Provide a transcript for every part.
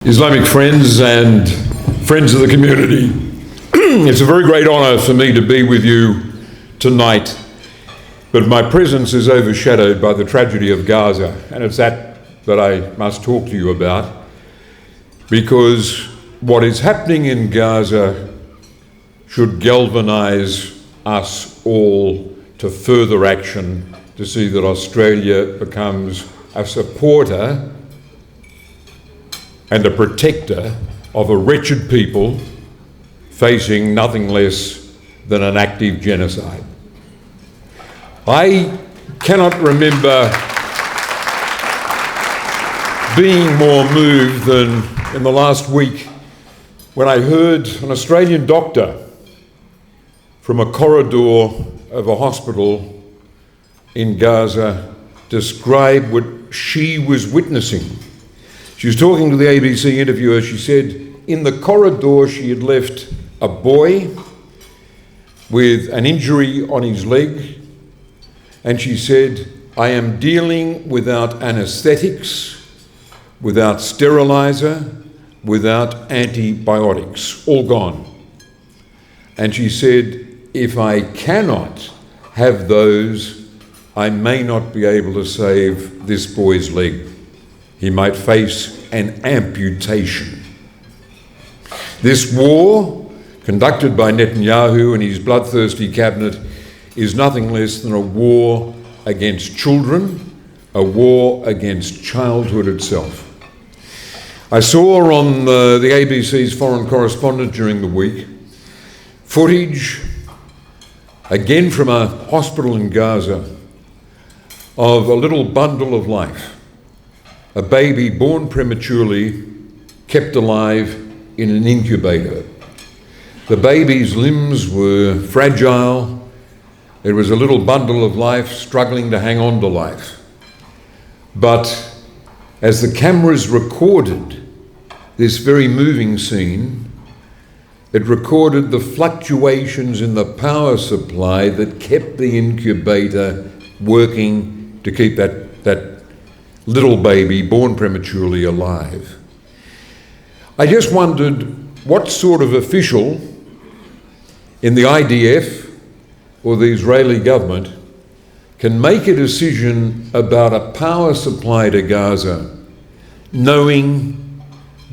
Islamic friends and friends of the community, it's a very great honour for me to be with you tonight, but my presence is overshadowed by the tragedy of Gaza, and it's that I must talk to you about, because what is happening in Gaza should galvanise us all to further action to see that Australia becomes a supporter and a protector of a wretched people facing nothing less than an active genocide. I cannot remember being more moved than in the last week when I heard an Australian doctor from a corridor of a hospital in Gaza describe what she was witnessing. She was talking to the ABC interviewer. She said in the corridor she had left a boy with an injury on his leg, and she said, "I am dealing without anaesthetics, without steriliser, without antibiotics, all gone." And she said, "If I cannot have those, I may not be able to save this boy's leg. He might face an amputation." This war, conducted by Netanyahu and his bloodthirsty cabinet, is nothing less than a war against children, a war against childhood itself. I saw on the ABC's foreign correspondent during the week footage, again from a hospital in Gaza, of a little bundle of life. A baby born prematurely, kept alive in an incubator. The baby's limbs were fragile. It was a little bundle of life struggling to hang on to life. But as the cameras recorded this very moving scene, it recorded the fluctuations in the power supply that kept the incubator working to keep that little baby born prematurely alive. I just wondered what sort of official in the IDF or the Israeli government can make a decision about a power supply to Gaza knowing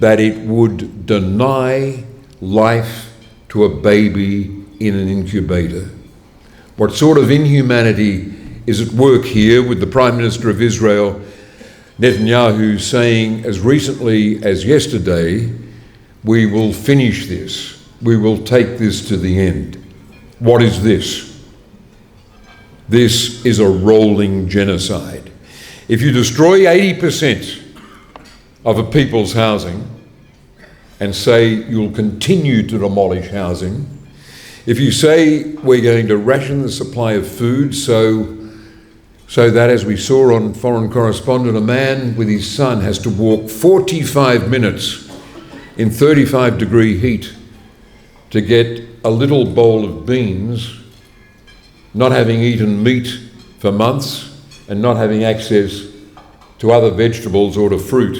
that it would deny life to a baby in an incubator. What sort of inhumanity is at work here with the Prime Minister of Israel, Netanyahu, saying as recently as yesterday, "We will finish this. We will take this to the end." What is this? This is a rolling genocide. If you destroy 80% of a people's housing and say you'll continue to demolish housing, if you say we're going to ration the supply of food so that, as we saw on Foreign Correspondent, a man with his son has to walk 45 minutes in 35-degree heat to get a little bowl of beans, not having eaten meat for months and not having access to other vegetables or to fruit,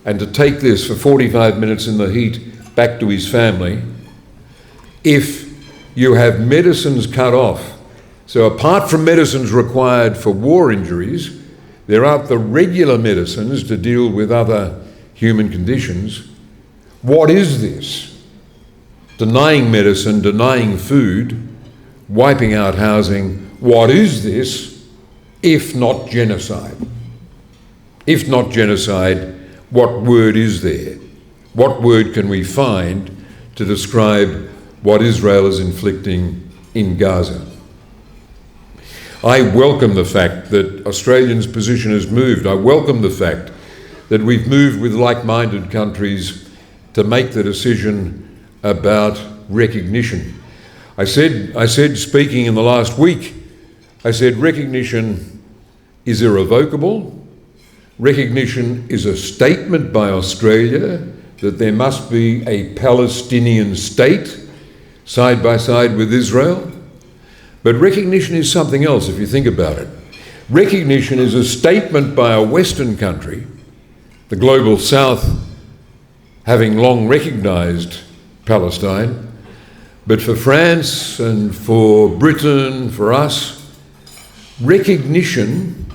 and to take this for 45 minutes in the heat back to his family. If you have medicines cut off, so apart from medicines required for war injuries, there aren't the regular medicines to deal with other human conditions. What is this? Denying medicine, denying food, wiping out housing. What is this if not genocide? If not genocide, what word is there? What word can we find to describe what Israel is inflicting in Gaza? I welcome the fact that Australians' position has moved. I welcome the fact that we've moved with like-minded countries to make the decision about recognition. I said, speaking in the last week, I said recognition is irrevocable. Recognition is a statement by Australia that there must be a Palestinian state side by side with Israel. But recognition is something else if you think about it. Recognition is a statement by a Western country, the global South, having long recognised Palestine, but for France and for Britain, for us, recognition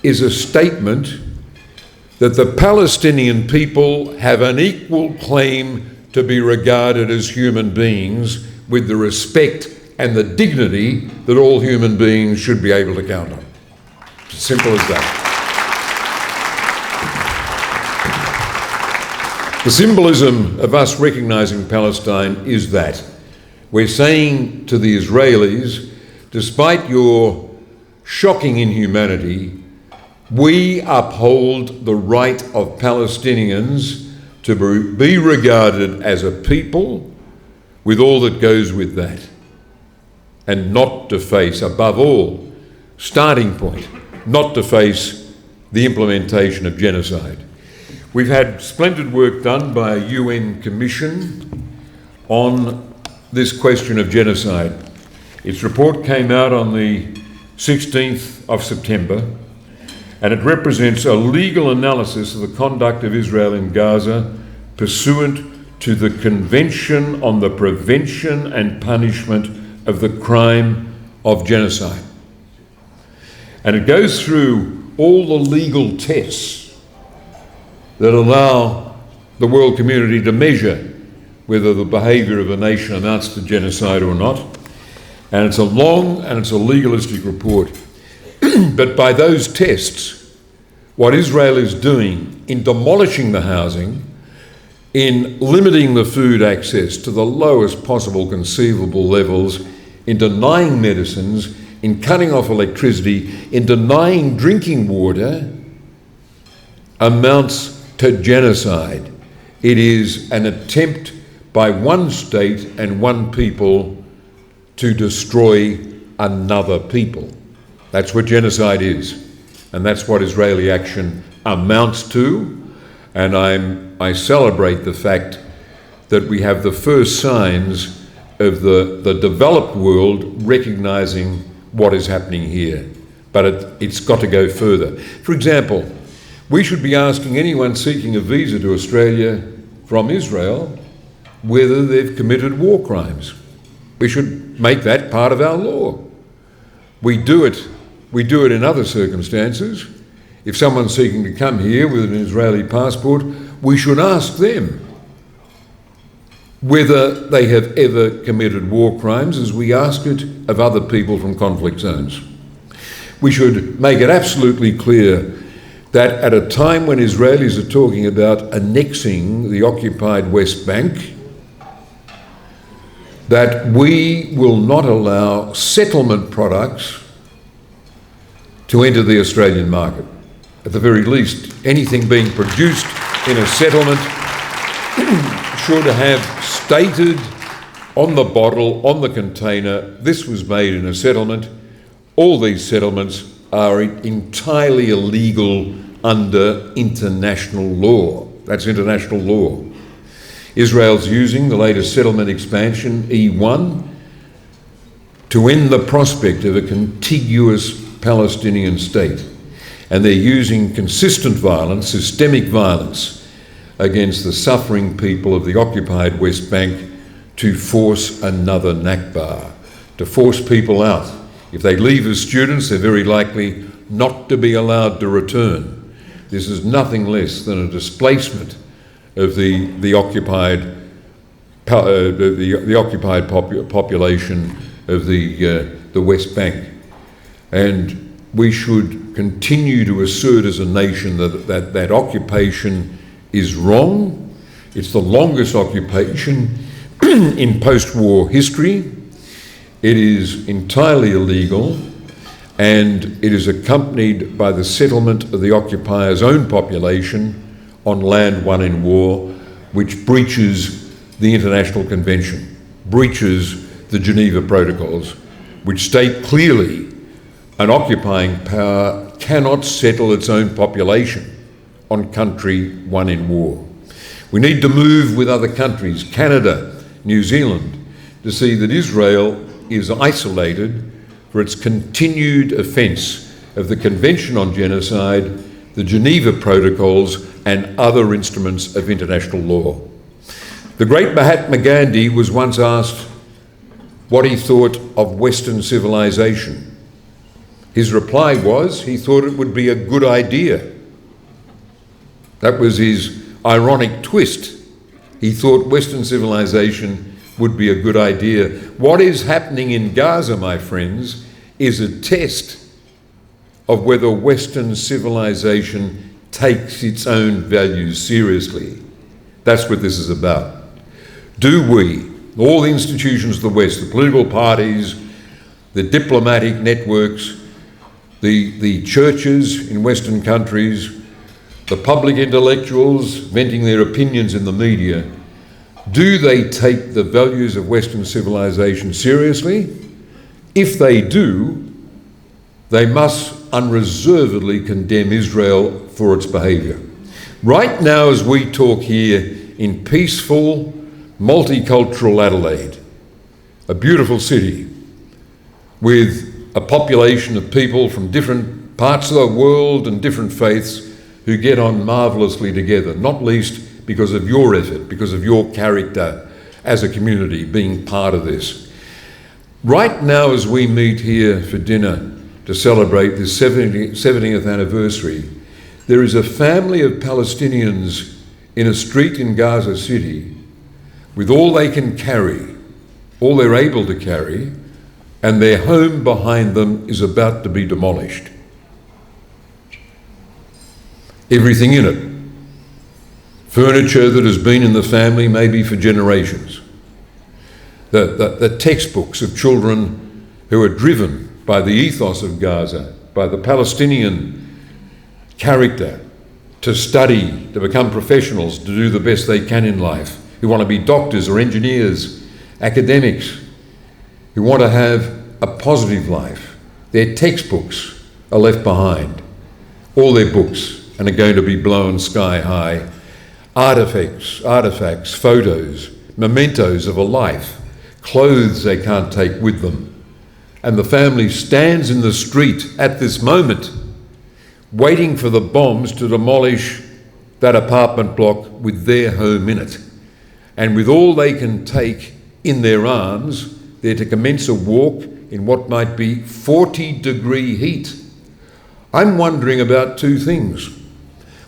is a statement that the Palestinian people have an equal claim to be regarded as human beings with the respect and the dignity that all human beings should be able to count on. It's as simple as that. The symbolism of us recognising Palestine is that we're saying to the Israelis, despite your shocking inhumanity, we uphold the right of Palestinians to be regarded as a people with all that goes with that, and not to face, above all, starting point, not to face the implementation of genocide. We've had splendid work done by a UN commission on this question of genocide. Its report came out on the 16th of September, and it represents a legal analysis of the conduct of Israel in Gaza pursuant to the Convention on the Prevention and Punishment of the Crime of Genocide. And it goes through all the legal tests that allow the world community to measure whether the behaviour of a nation amounts to genocide or not. And it's a long and it's a legalistic report. But by those tests, what Israel is doing in demolishing the housing, in limiting the food access to the lowest possible conceivable levels, in denying medicines, in cutting off electricity, in denying drinking water, amounts to genocide. It is an attempt by one state and one people to destroy another people. That's what genocide is, and that's what Israeli action amounts to. And I celebrate the fact that we have the first signs of the developed world recognising what is happening here. But it's got to go further. For example, we should be asking anyone seeking a visa to Australia from Israel whether they've committed war crimes. We should make that part of our law. We do it in other circumstances. If someone's seeking to come here with an Israeli passport, we should ask them whether they have ever committed war crimes, as we ask it of other people from conflict zones. We should make it absolutely clear that at a time when Israelis are talking about annexing the occupied West Bank, that we will not allow settlement products to enter the Australian market. At the very least, anything being produced in a settlement should have stated on the bottle, on the container, this was made in a settlement. All these settlements are entirely illegal under international law. That's international law. Israel's using the latest settlement expansion, E1, to end the prospect of a contiguous Palestinian state. And they're using consistent violence, systemic violence, against the suffering people of the occupied West Bank to force another Nakba, to force people out. If they leave as students, they're very likely not to be allowed to return. This is nothing less than a displacement of the occupied population of the West Bank. And we should continue to assert as a nation that occupation is wrong. It's the longest occupation in post-war history. It is entirely illegal, and it is accompanied by the settlement of the occupier's own population on land won in war, which breaches the International Convention, breaches the Geneva Protocols, which state clearly an occupying power cannot settle its own population on country won in war. We need to move with other countries, Canada, New Zealand, to see that Israel is isolated for its continued offence of the Convention on Genocide, the Geneva Protocols, and other instruments of international law. The great Mahatma Gandhi was once asked what he thought of Western civilization. His reply was he thought it would be a good idea. That was his ironic twist. He thought Western civilization would be a good idea. What is happening in Gaza, my friends, is a test of whether Western civilization takes its own values seriously. That's what this is about. Do we, all the institutions of the West, the political parties, the diplomatic networks, the churches in Western countries, the public intellectuals venting their opinions in the media, do they take the values of Western civilization seriously? If they do, they must unreservedly condemn Israel for its behaviour. Right now, as we talk here in peaceful, multicultural Adelaide, a beautiful city with a population of people from different parts of the world and different faiths who get on marvellously together, not least because of your effort, because of your character as a community being part of this. Right now, as we meet here for dinner to celebrate this 70th anniversary, there is a family of Palestinians in a street in Gaza City with all they can carry, all they're able to carry, and their home behind them is about to be demolished. Everything in it. Furniture that has been in the family maybe for generations. The textbooks of children who are driven by the ethos of Gaza, by the Palestinian character, to study, to become professionals, to do the best they can in life, who want to be doctors or engineers, academics, who want to have a positive life. Their textbooks are left behind, all their books, and are going to be blown sky high. Artifacts, photos, mementos of a life, clothes they can't take with them. And the family stands in the street at this moment, waiting for the bombs to demolish that apartment block with their home in it. And with all they can take in their arms, they're to commence a walk in what might be 40-degree heat. I'm wondering about two things.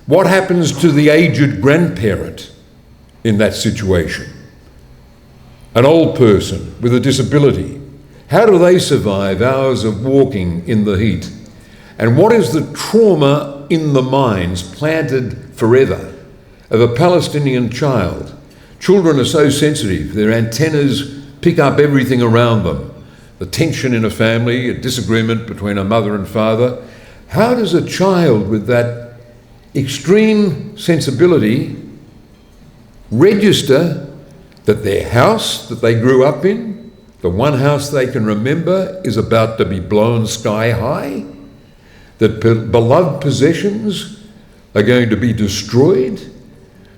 What happens to the aged grandparent in that situation? An old person with a disability. How do they survive hours of walking in the heat? And what is the trauma in the minds planted forever of a Palestinian child? Children are so sensitive, their antennas pick up everything around them. The tension in a family, a disagreement between a mother and father. How does a child with that extreme sensibility register that their house that they grew up in, the one house they can remember, is about to be blown sky high? That beloved possessions are going to be destroyed,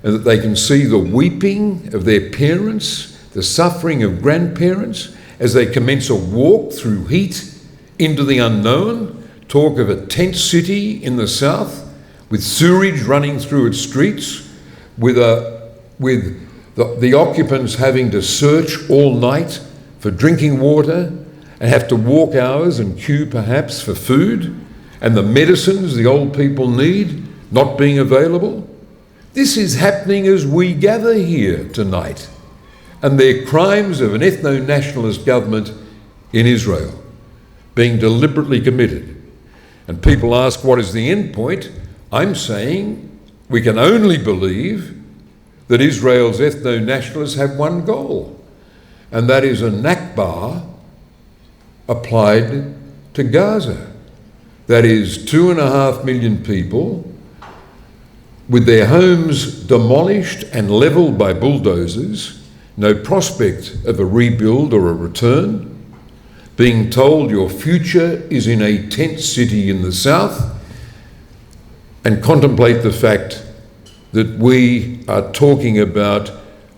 and that they can see the weeping of their parents, the suffering of grandparents, as they commence a walk through heat into the unknown. Talk of a tent city in the south, with sewage running through its streets, with the occupants having to search all night for drinking water and have to walk hours and queue perhaps for food, and the medicines the old people need not being available. This is happening as we gather here tonight, and they're crimes of an ethno-nationalist government in Israel being deliberately committed. And people ask, what is the end point? I'm saying we can only believe that Israel's ethno-nationalists have one goal, and that is a Nakba applied to Gaza. That is 2.5 million people with their homes demolished and levelled by bulldozers, no prospect of a rebuild or a return, being told your future is in a tent city in the south, and contemplate the fact that we are talking about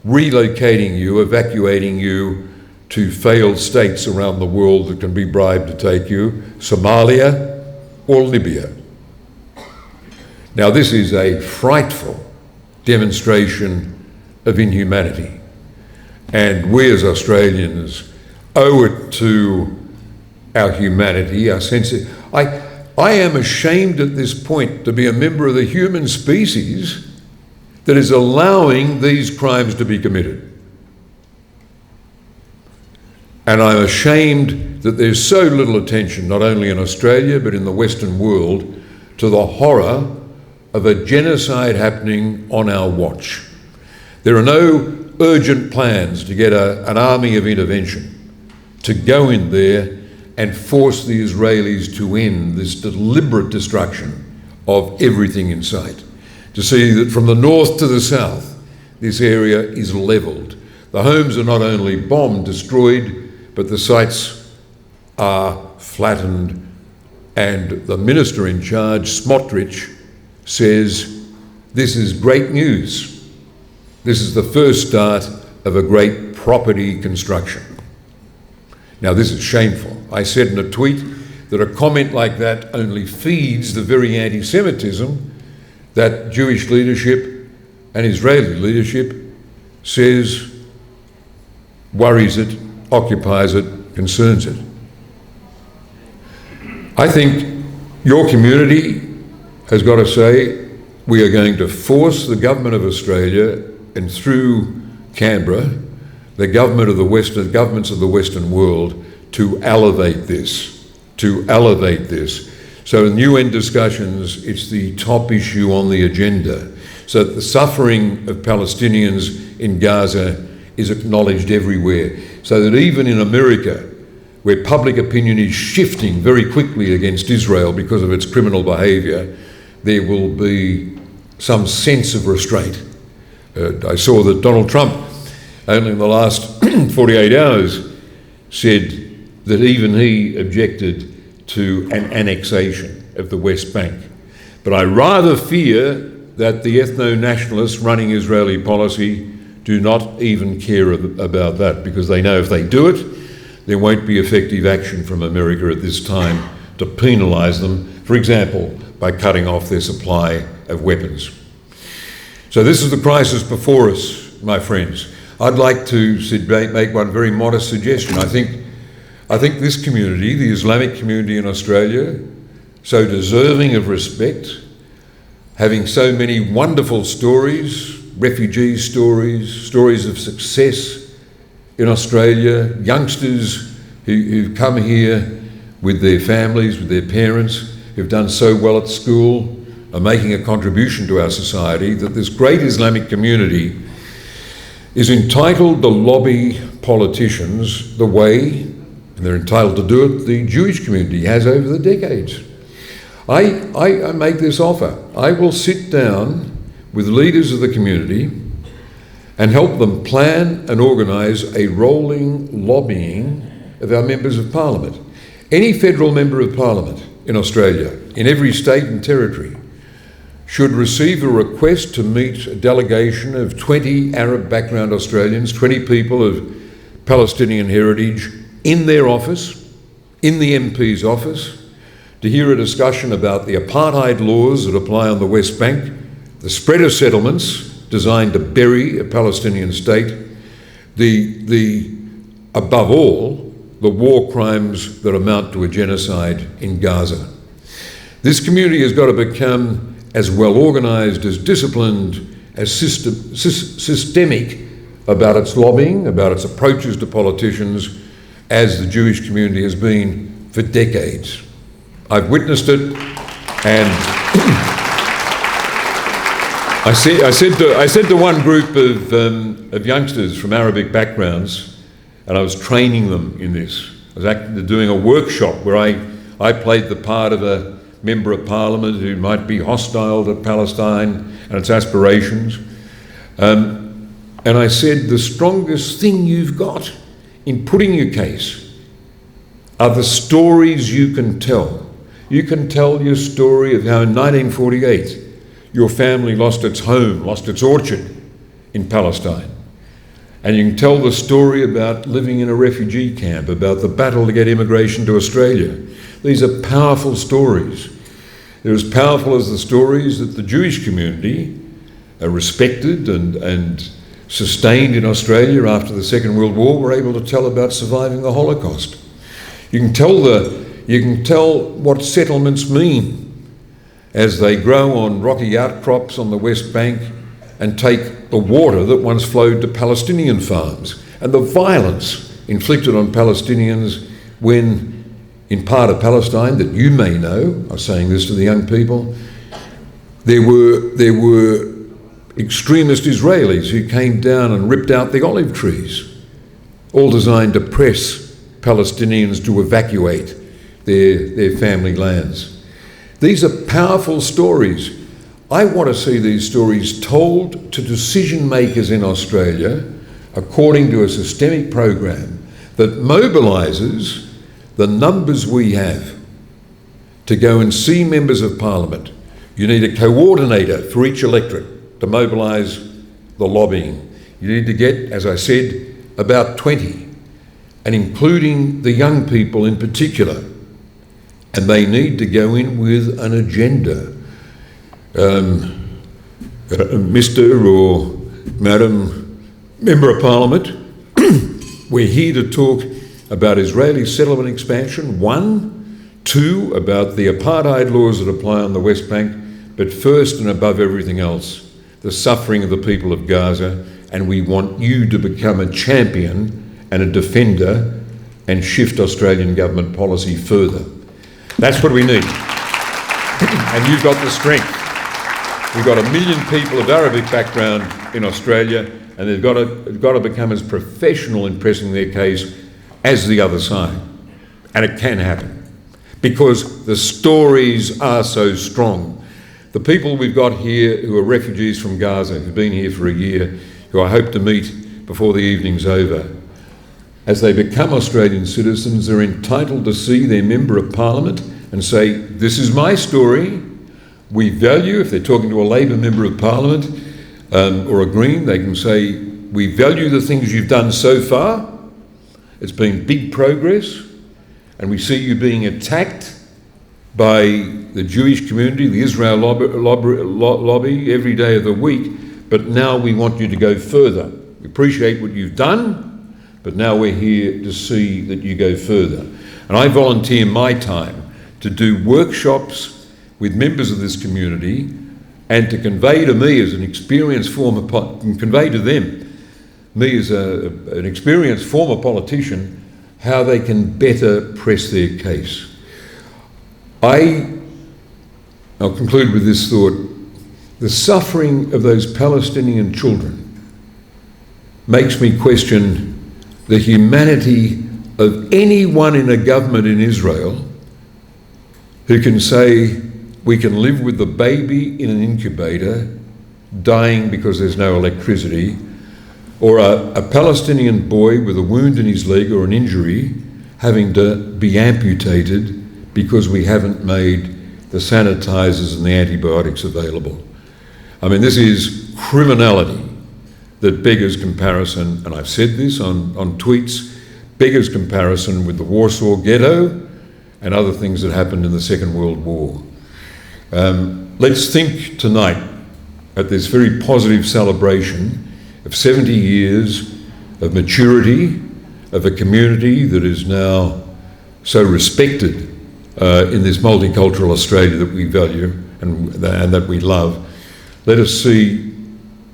relocating you, evacuating you to failed states around the world that can be bribed to take you, Somalia or Libya. Now, this is a frightful demonstration of inhumanity, and we as Australians owe it to our humanity, our sense of... I am ashamed at this point to be a member of the human species that is allowing these crimes to be committed. And I'm ashamed that there's so little attention, not only in Australia but in the Western world, to the horror of a genocide happening on our watch. There are no urgent plans to get an army of intervention to go in there and force the Israelis to end this deliberate destruction of everything in sight. To see that from the north to the south, this area is levelled. The homes are not only bombed, destroyed, but the sites are flattened. And the minister in charge, Smotrich, says, this is great news. This is the first start of a great property construction. Now, this is shameful. I said in a tweet that a comment like that only feeds the very anti-Semitism that Jewish leadership and Israeli leadership says worries it, occupies it, concerns it. I think your community has got to say, we are going to force the government of Australia and through Canberra, the government of the West, the governments of the Western world, to elevate this, So in UN discussions, it's the top issue on the agenda. So that the suffering of Palestinians in Gaza is acknowledged everywhere. So that even in America, where public opinion is shifting very quickly against Israel because of its criminal behaviour, there will be some sense of restraint. I saw that Donald Trump, only in the last 48 hours, said that even he objected to an annexation of the West Bank. But I rather fear that the ethno-nationalists running Israeli policy do not even care about that, because they know if they do it, there won't be effective action from America at this time to penalise them, for example, by cutting off their supply of weapons. So this is the crisis before us, my friends. I'd like to make one very modest suggestion. I think this community, the Islamic community in Australia, so deserving of respect, having so many wonderful stories, refugee stories, stories of success in Australia, youngsters who've come here with their families, with their parents, who've done so well at school, are making a contribution to our society, that this great Islamic community is entitled to lobby politicians the way, and they're entitled to do it, the Jewish community has over the decades. I make this offer. I will sit down with leaders of the community and help them plan and organise a rolling lobbying of our members of parliament. Any federal member of parliament in Australia, in every state and territory, should receive a request to meet a delegation of 20 Arab background Australians, 20 people of Palestinian heritage, in their office, in the MP's office, to hear a discussion about the apartheid laws that apply on the West Bank, the spread of settlements designed to bury a Palestinian state, above all, the war crimes that amount to a genocide in Gaza. This community has got to become as well organised, as disciplined, as systemic about its lobbying, about its approaches to politicians, as the Jewish community has been for decades. I've witnessed it, and I said to one group of youngsters from Arabic backgrounds, and I was training them in this. I was actually doing a workshop where I played the part of a member of parliament who might be hostile to Palestine and its aspirations. And I said, the strongest thing you've got in putting your case are the stories you can tell. You can tell your story of how in 1948 your family lost its home, lost its orchard in Palestine. And you can tell the story about living in a refugee camp, about the battle to get immigration to Australia. These are powerful stories. They're as powerful as the stories that the Jewish community are respected and sustained in Australia after the Second World War were able to tell about surviving the Holocaust. You can tell what settlements mean as they grow on rocky outcrops on the West Bank and take the water that once flowed to Palestinian farms, and the violence inflicted on Palestinians when, in part of Palestine that you may know, I'm saying this to the young people, there were extremist Israelis who came down and ripped out the olive trees, all designed to press Palestinians to evacuate their family lands. These are powerful stories. I want to see these stories told to decision makers in Australia according to a systemic program that mobilises the numbers we have to go and see members of Parliament. You need a coordinator for each electorate to mobilise the lobbying. You need to get, as I said, about 20, and including the young people in particular. And they need to go in with an agenda. Mr. or Madam Member of Parliament, we're here to talk about Israeli settlement expansion, 1, 2, about the apartheid laws that apply on the West Bank, but first and above everything else, the suffering of the people of Gaza, and we want you to become a champion and a defender and shift Australian government policy further. That's what we need. And you've got the strength. We've got 1 million people of Arabic background in Australia, and they've got to become as professional in pressing their case as the other side. And it can happen because the stories are so strong. The people we've got here who are refugees from Gaza, who've been here for a year, who I hope to meet before the evening's over, as they become Australian citizens, they're entitled to see their Member of Parliament and say, this is my story. We value, if they're talking to a Labor Member of Parliament or a Green, they can say, we value the things you've done so far. It's been big progress, and we see you being attacked by the Jewish community, the Israel lobby every day of the week, but now we want you to go further. We appreciate what you've done, but now we're here to see that you go further. And I volunteer my time to do workshops with members of this community and to convey to me as an experienced convey to them, me as an experienced former politician, how they can better press their case. I'll conclude with this thought. The suffering of those Palestinian children makes me question the humanity of anyone in a government in Israel who can say we can live with the baby in an incubator dying because there's no electricity, or a Palestinian boy with a wound in his leg or an injury having to be amputated because we haven't made the sanitisers and the antibiotics available. I mean, this is criminality that beggars comparison, and I've said this on tweets, beggars comparison with the Warsaw Ghetto and other things that happened in the Second World War. Let's think tonight at this very positive celebration of 70 years of maturity of a community that is now so respected in this multicultural Australia that we value and that we love. Let us see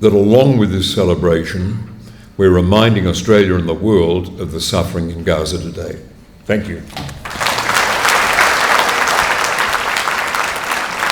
that along with this celebration, we're reminding Australia and the world of the suffering in Gaza today. Thank you.